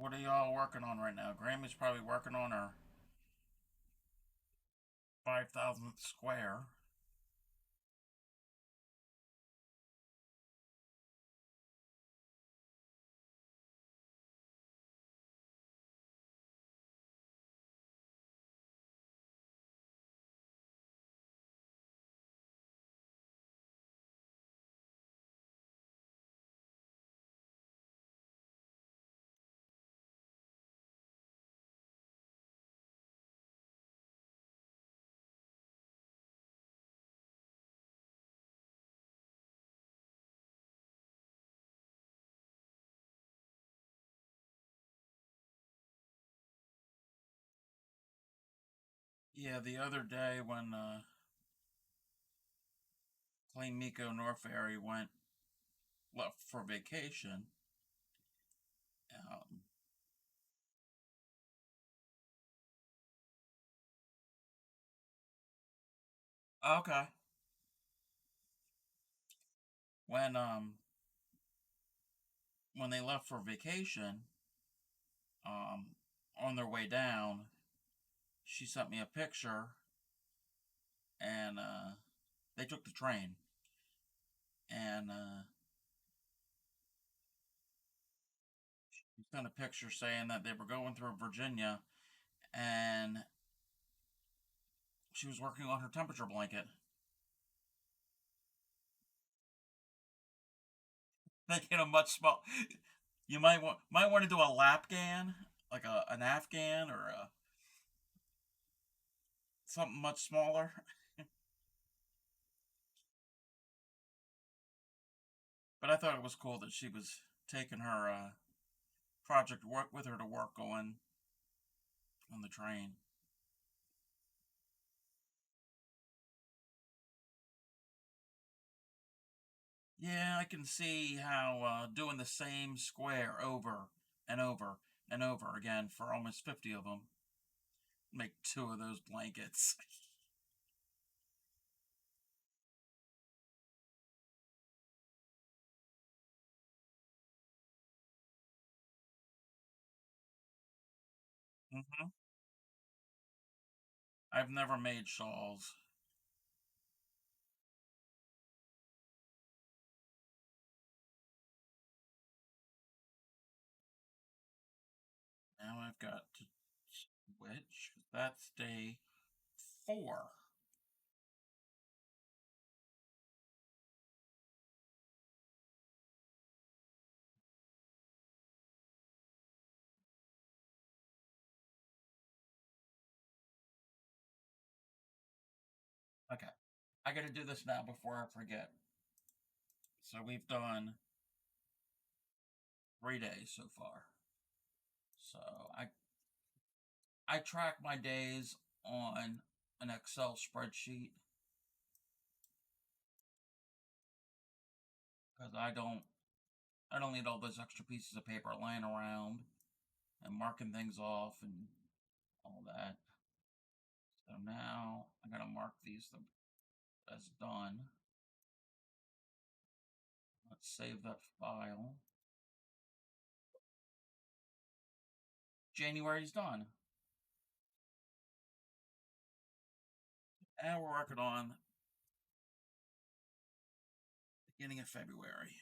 What are y'all working on right now? Grammy's probably working on her 5,000th square. Yeah, the other day when Clean Miko Norfairy left for vacation, um, okay, when um when they left for vacation, um, on their way down, she sent me a picture, and they took the train, and she sent a picture saying that they were going through Virginia, and she was working on her temperature blanket. Making a much small. You might want to do a lapgan, like an Afghan or something much smaller. But I thought it was cool that she was taking her project work with her to work on the train. Yeah, I can see how doing the same square over and over and over again for almost 50 of them make two of those blankets. Hmm. I've never made shawls. Now I've got to switch. That's day 4. Okay, I got to do this now before I forget. So we've done 3 days so far. So I track my days on an Excel spreadsheet because I don't need all those extra pieces of paper laying around and marking things off and all that. So now I'm gonna mark these as done. Let's save that file. January's done. And we're working on beginning of February.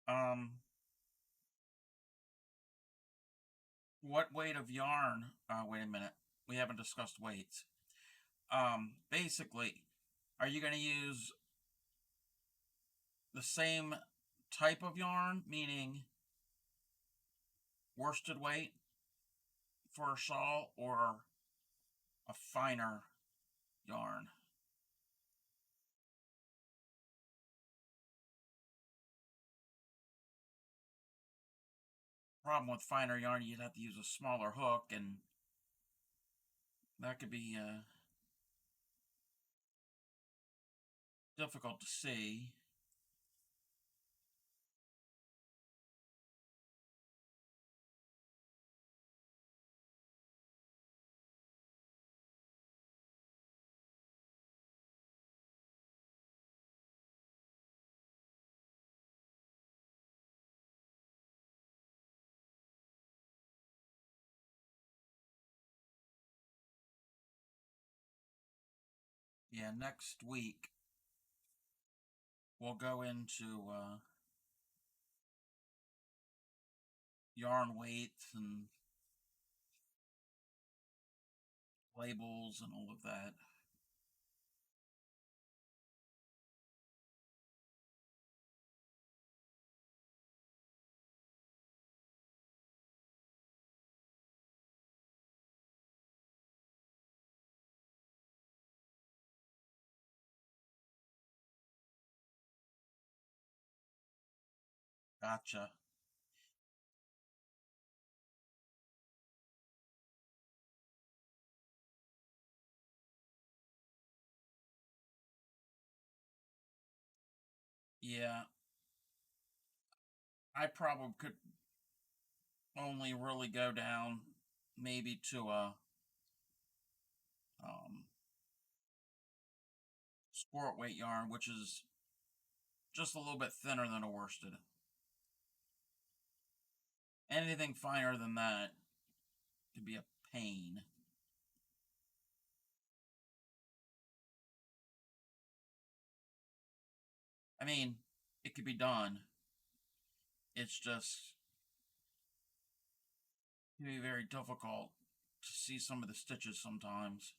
Um, what weight of yarn? Wait a minute. We haven't discussed weights. Basically, are you going to use the same type of yarn, meaning worsted weight for a shawl, or a finer yarn? Problem with finer yarn, you'd have to use a smaller hook, and that could be difficult to see. Yeah, next week we'll go into yarn weights and labels and all of that. Gotcha. Yeah, I probably could only really go down maybe to a um, sport weight yarn, which is just a little bit thinner than a worsted. Anything finer than that could be a pain. I mean, it could be done. It's just it can be very difficult to see some of the stitches sometimes.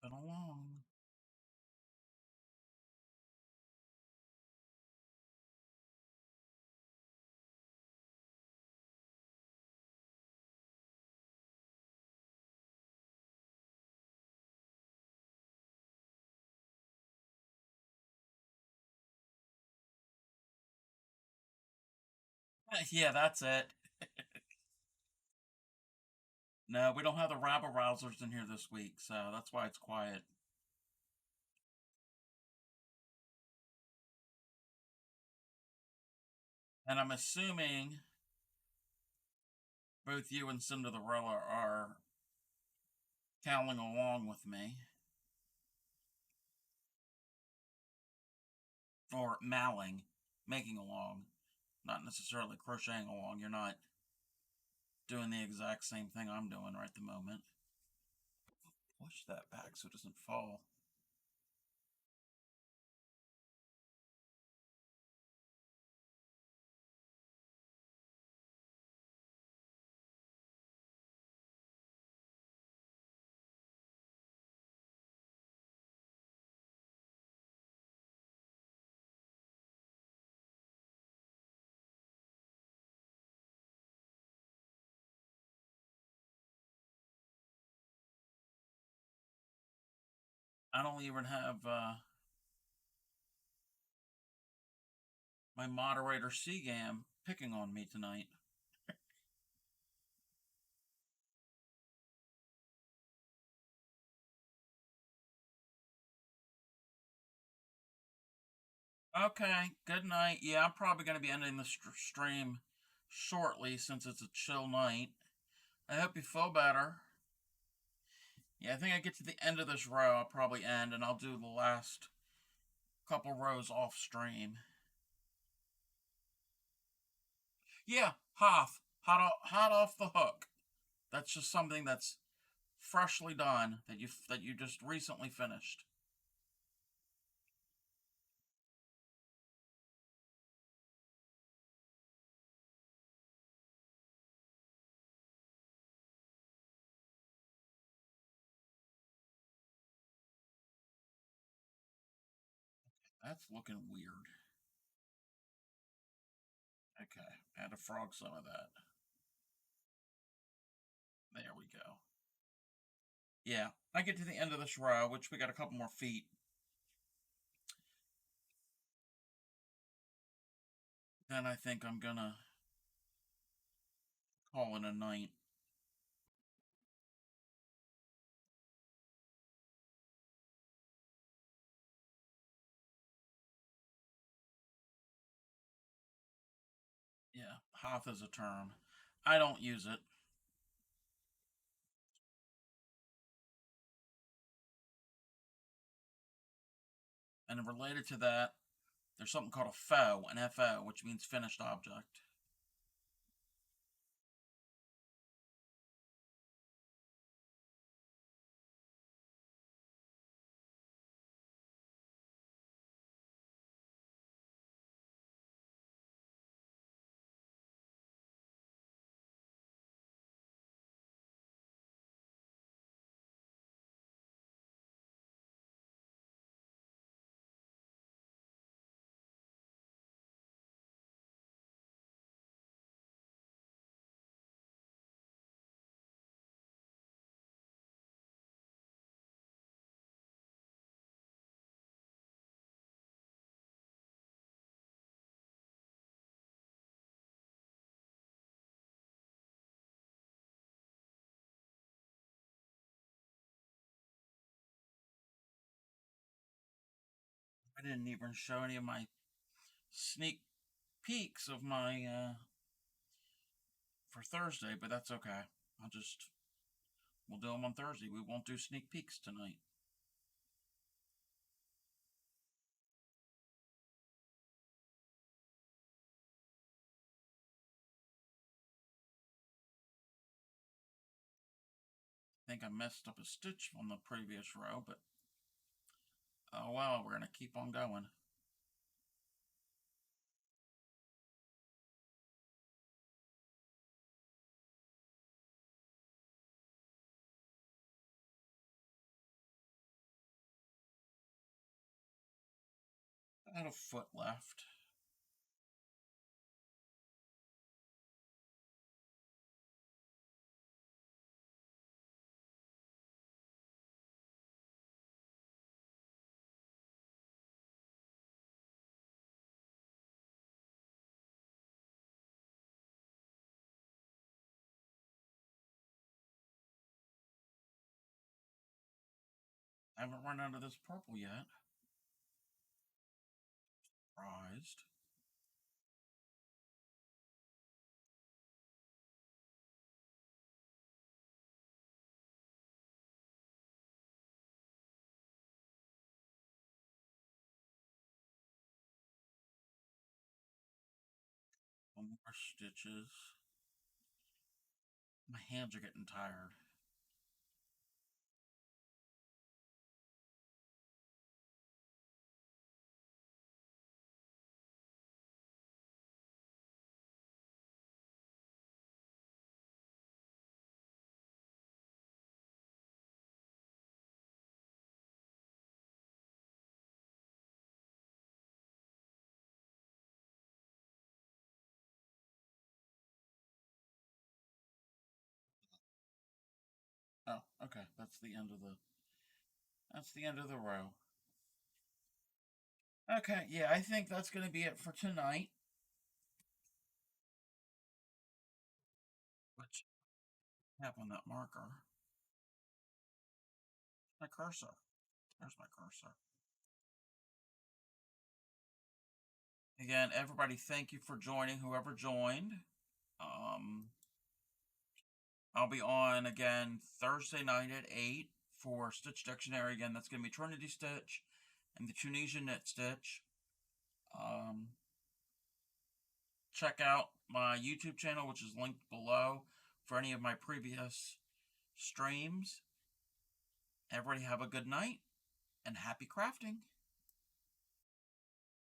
Been along. Yeah, that's it. No, we don't have the rabble rousers in here this week, so that's why it's quiet. And I'm assuming both you and Cinderella are toweling along with me. Or malling, making along. Not necessarily crocheting along. You're not doing the exact same thing I'm doing right at the moment. Push that back so it doesn't fall. I don't even have my moderator CGAM picking on me tonight. Okay, good night. Yeah, I'm probably going to be ending the stream shortly since it's a chill night. I hope you feel better. Yeah, I think I get to the end of this row, I'll probably end, and I'll do the last couple rows off stream. Yeah, hot off the hook. That's just something that's freshly done that you just recently finished. That's looking weird. Okay, I had to frog some of that. There we go. Yeah, I get to the end of this row, which we got a couple more feet. Then I think I'm gonna call it a night. Yeah, Hoth is a term. I don't use it. And related to that, there's something called a FO, an FO, which means finished object. I didn't even show any of my sneak peeks of my for Thursday, but that's okay. We'll do them on Thursday. We won't do sneak peeks tonight. I think I messed up a stitch on the previous row, but oh well, we're gonna keep on going. I had a foot left. I haven't run out of this purple yet. Surprised. One more stitches. My hands are getting tired. Oh, okay. That's the end of the. That's the end of the row. Okay, yeah, I think that's going to be it for tonight. Which, tap on that marker. My cursor. There's my cursor. Again, everybody, thank you for joining, whoever joined. I'll be on again Thursday night at 8 for Stitch Dictionary. Again, that's going to be Trinity Stitch and the Tunisian Knit Stitch. Check out my YouTube channel, which is linked below, for any of my previous streams. Everybody have a good night and happy crafting.